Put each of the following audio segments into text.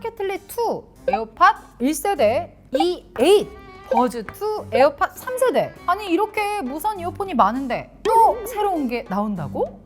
마켓틀리 2 에어팟 1세대 E8, 버즈 2 에어팟 3세대. 아니 이렇게 무선 이어폰이 많은데 또 새로운 게 나온다고?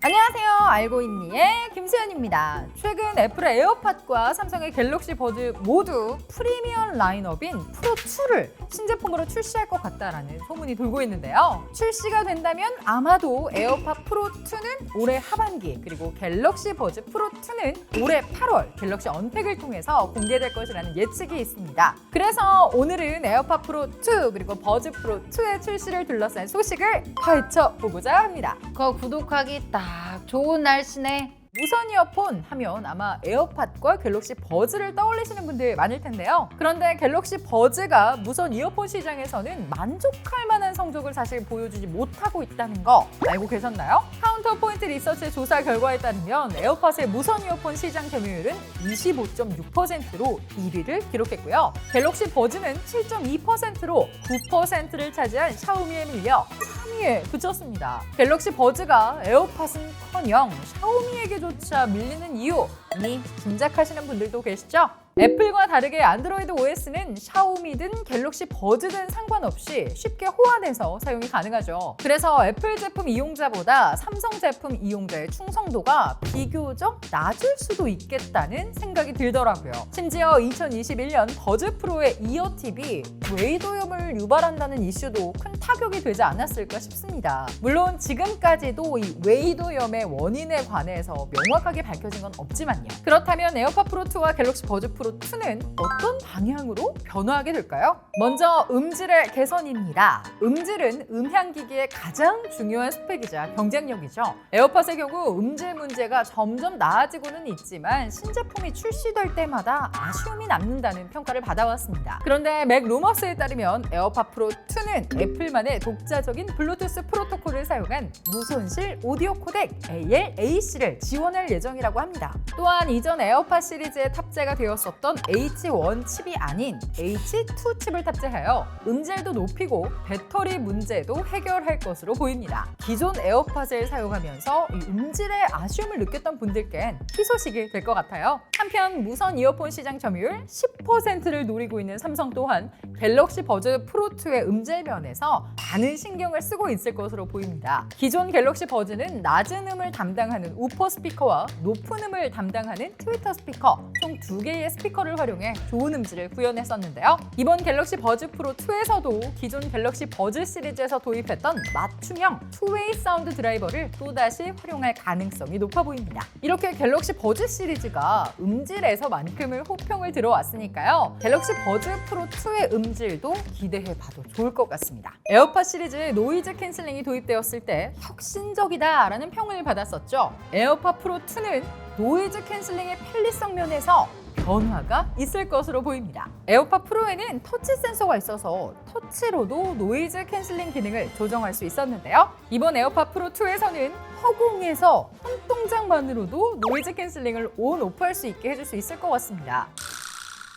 안녕하세요, 알고 있니의 김수현입니다. 최근 애플의 에어팟과 삼성의 갤럭시 버즈 모두 프리미엄 라인업인 프로2를 신제품으로 출시할 것 같다라는 소문이 돌고 있는데요. 출시가 된다면 아마도 에어팟 프로2는 올해 하반기, 그리고 갤럭시 버즈 프로2는 올해 8월 갤럭시 언팩을 통해서 공개될 것이라는 예측이 있습니다. 그래서 오늘은 에어팟 프로2 그리고 버즈 프로2의 출시를 둘러싼 소식을 파헤쳐 보고자 합니다. 구독하기 딱 좋은 날씨네. 무선 이어폰 하면 아마 에어팟과 갤럭시 버즈를 떠올리시는 분들 많을 텐데요. 그런데 갤럭시 버즈가 무선 이어폰 시장에서는 만족할 만한 성적을 사실 보여주지 못하고 있다는 거 알고 계셨나요? 카운터포인트 리서치 조사 결과에 따르면 에어팟의 무선 이어폰 시장 점유율은 25.6%로 1위를 기록했고요. 갤럭시 버즈는 7.2%로 9%를 차지한 샤오미에 밀려 3위에 그쳤습니다. 갤럭시 버즈가 에어팟은커녕 샤오미에게조차 밀리는 이유 이미 짐작하시는 분들도 계시죠? 애플과 다르게 안드로이드 OS는 샤오미든 갤럭시 버즈든 상관없이 쉽게 호환해서 사용이 가능하죠. 그래서 애플 제품 이용자보다 삼성 제품 이용자의 충성도가 비교적 낮을 수도 있겠다는 생각이 들더라고요. 심지어 2021년 버즈 프로의 이어팁이 웨이도염을 유발한다는 이슈도 큰 타격이 되지 않았을까 싶습니다. 물론 지금까지도 이 웨이도염의 원인에 관해서 명확하게 밝혀진 건 없지만요. 그렇다면 에어팟 프로2와 갤럭시 버즈 프로2는 어떤 방향으로 변화하게 될까요? 먼저 음질의 개선입니다. 음질은 음향기기의 가장 중요한 스펙이자 경쟁력이죠. 에어팟의 경우 음질 문제가 점점 나아지고는 있지만 신제품이 출시될 때마다 아쉬움이 남는다는 평가를 받아왔습니다. 그런데 맥 루머스에 따르면 에어팟 프로2는 애플만의 독자적인 블루투스 프로토콜을 사용한 무손실 오디오 코덱 AL-AC를 지원할 예정이라고 합니다. 또한 이전 에어팟 시리즈에 탑재가 되었었던 H1 칩이 아닌 H2 칩을 탑재하여 음질도 높이고 배터리 문제도 해결할 것으로 보입니다. 기존 에어팟을 사용하면서 이 음질에 아쉬움을 느꼈던 분들께는 희소식이 될 것 같아요. 한편 무선 이어폰 시장 점유율 10%를 노리고 있는 삼성 또한 갤럭시 버즈 프로2의 음질 면에서 많은 신경을 쓰고 있을 것으로 보입니다. 기존 갤럭시 버즈는 낮은 음을 담당하는 우퍼 스피커와 높은 음을 담당하는 트위터 스피커 총 2개의 스피커를 활용해 좋은 음질을 구현했었는데요. 이번 갤럭시 버즈 프로2에서도 기존 갤럭시 버즈 시리즈에서 도입했던 맞춤형 투웨이 사운드 드라이버를 또다시 활용할 가능성이 높아 보입니다. 이렇게 갤럭시 버즈 시리즈가 음질에서만큼을 호평을 들어왔으니까요. 갤럭시 버즈 프로2의 음질도 기대해봐도 좋을 것 같습니다. 에어팟 시리즈에 노이즈 캔슬링이 도입되었을 때 혁신적이다 라는 평을 받았었죠. 에어팟 프로2는 노이즈 캔슬링의 편리성 면에서 변화가 있을 것으로 보입니다. 에어팟 프로에는 터치 센서가 있어서 터치로도 노이즈 캔슬링 기능을 조정할 수 있었는데요. 이번 에어팟 프로2에서는 허공에서 손동작만으로도 노이즈 캔슬링을 온, 오프할 수 있게 해줄 수 있을 것 같습니다.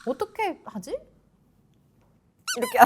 어떻게 하지? 이렇게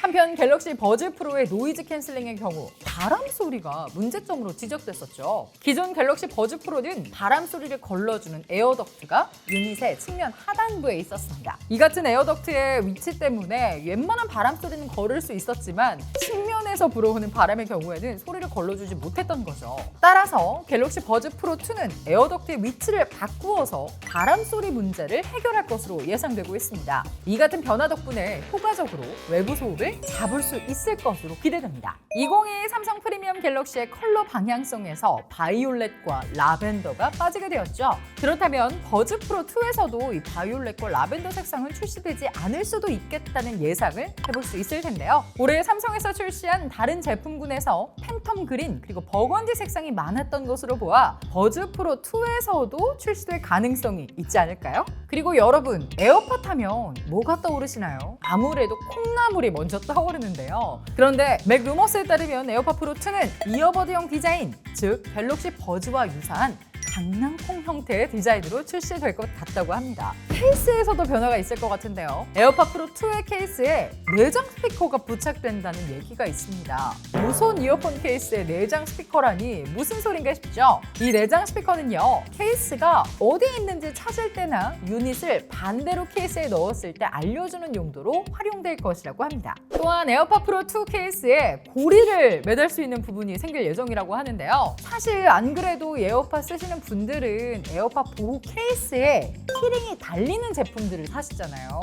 한편 갤럭시 버즈 프로의 노이즈 캔슬링의 경우 바람 소리가 문제점으로 지적됐었죠. 기존 갤럭시 버즈 프로는 바람 소리를 걸러주는 에어덕트가 유닛의 측면 하단부에 있었습니다. 이 같은 에어덕트의 위치 때문에 웬만한 바람 소리는 걸을 수 있었지만 측면에서 불어오는 바람의 경우에는 소리를 걸러주지 못했던 거죠. 따라서 갤럭시 버즈 프로2는 에어덕트의 위치를 바꾸어서 바람 소리 문제를 해결할 것으로 예상되고 있습니다. 이 같은 변화 덕분에 효과적으로 외부 소음을 잡을 수 있을 것으로 기대됩니다. 2022 삼성 프리미엄 갤럭시의 컬러 방향성에서 바이올렛과 라벤더가 빠지게 되었죠. 그렇다면 버즈 프로2에서도 이 바이올렛과 라벤더 색상은 출시되지 않을 수도 있겠다는 예상을 해볼 수 있을 텐데요. 올해 삼성에서 출시한 다른 제품군에서 팬텀 그린 그리고 버건디 색상이 많았던 것으로 보아 버즈 프로2에서도 출시될 가능성이 있지 않을까요? 그리고 여러분, 에어팟 하면 뭐가 떠오르시나요? 아무래도 콩나물이 먼저 떠오르는데요. 그런데 맥 루머스에 따르면 에어팟 프로2는 이어버드형 디자인, 즉 갤럭시 버즈와 유사한 장난콩 형태의 디자인으로 출시될 것 같다고 합니다. 케이스에서도 변화가 있을 것 같은데요. 에어팟 프로 2의 케이스에 내장 스피커가 부착된다는 얘기가 있습니다. 무선 이어폰 케이스에 내장 스피커라니 무슨 소린가 싶죠? 이 내장 스피커는요, 케이스가 어디에 있는지 찾을 때나 유닛을 반대로 케이스에 넣었을 때 알려주는 용도로 활용될 것이라고 합니다. 또한 에어팟 프로 2 케이스에 고리를 매달 수 있는 부분이 생길 예정이라고 하는데요. 사실 안 그래도 에어팟 쓰시는 분들은 에어팟 보호 케이스에 키링이 달리는 제품들을 사시잖아요.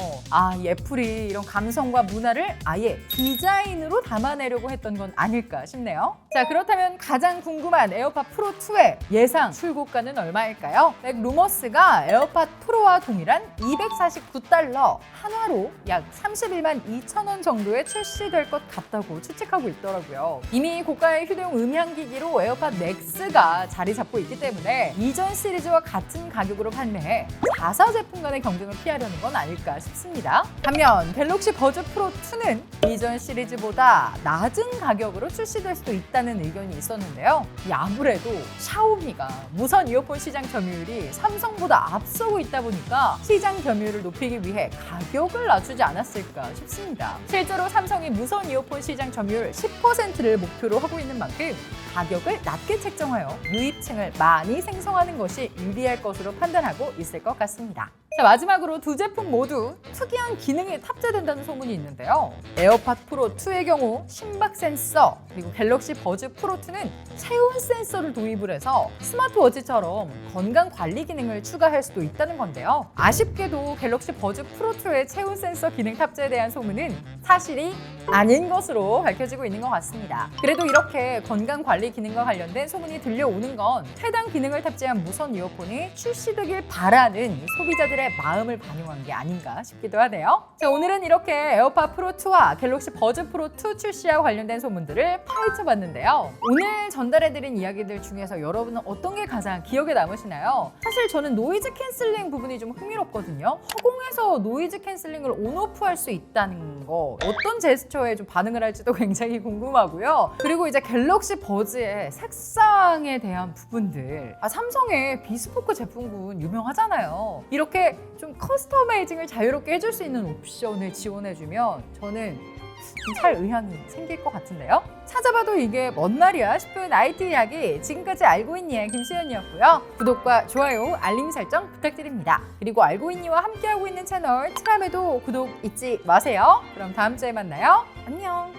이 애플이 이런 감성과 문화를 아예 디자인으로 담아내려고 했던 건 아닐까 싶네요. 자, 그렇다면 가장 궁금한 에어팟 프로 2의 예상 출고가는 얼마일까요? 맥루머스가 에어팟 프로와 동일한 $249, 한화로 약 31만 2천 원 정도에 출시될 것 같다고 추측하고 있더라고요. 이미 고가의 휴대용 음향기기로 에어팟 맥스가 자리 잡고 있기 때문에 이전 시리즈와 같은 가격으로 판매해 자사 제품 간의 경쟁을 피하려는 건 아닐까 싶습니다. 반면 갤럭시 버즈 프로 2는 이전 시리즈보다 낮은 가격으로 출시될 수도 있다는 의견이 있었는데요. 아무래도 샤오미가 무선 이어폰 시장 점유율이 삼성보다 앞서고 있다 보니까 시장 점유율을 높이기 위해 가격을 낮추지 않았을까 싶습니다. 실제로 삼성이 무선 이어폰 시장 점유율 10%를 목표로 하고 있는 만큼 가격을 낮게 책정하여 유입층을 많이 생성하는 것이 유리할 것으로 판단하고 있을 것 같습니다. 자, 마지막으로 두 제품 모두 특이한 기능이 탑재된다는 소문이 있는데요. 에어팟 프로 2의 경우 심박 센서, 그리고 갤럭시 버즈 프로 2는 체온 센서를 도입을 해서 스마트워치처럼 건강 관리 기능을 추가할 수도 있다는 건데요. 아쉽게도 갤럭시 버즈 프로 2의 체온 센서 기능 탑재에 대한 소문은 사실이 아닌 것으로 밝혀지고 있는 것 같습니다. 그래도 이렇게 건강 관리 기능과 관련된 소문이 들려오는 건 해당 기능을 탑재한 무선 이어폰이 출시되길 바라는 소비자들의 마음을 반영한 게 아닌가 싶기도 하네요. 자, 오늘은 이렇게 에어팟 프로 2와 갤럭시 버즈 프로 2 출시와 관련된 소문들을 파헤쳐봤는데요. 오늘 전달해드린 이야기들 중에서 여러분은 어떤 게 가장 기억에 남으시나요? 사실 저는 노이즈 캔슬링 부분이 좀 흥미롭거든요. 허공에서 노이즈 캔슬링을 온오프 할 수 있다는 거, 어떤 제스처에 좀 반응을 할지도 굉장히 궁금하고요. 그리고 이제 갤럭시 버즈의 색상에 대한 부분들, 삼성의 비스포크 제품군 유명하잖아요. 이렇게 좀 커스터마이징을 자유롭게 해줄 수 있는 옵션을 지원해주면 저는 좀 살 의향이 생길 것 같은데요. 찾아봐도 이게 뭔 말이야 싶은 IT 이야기, 지금까지 알고 있니의 김수연이었고요. 구독과 좋아요, 알림 설정 부탁드립니다. 그리고 알고 있니와 함께하고 있는 채널 트람에도 구독 잊지 마세요. 그럼 다음 주에 만나요. 안녕.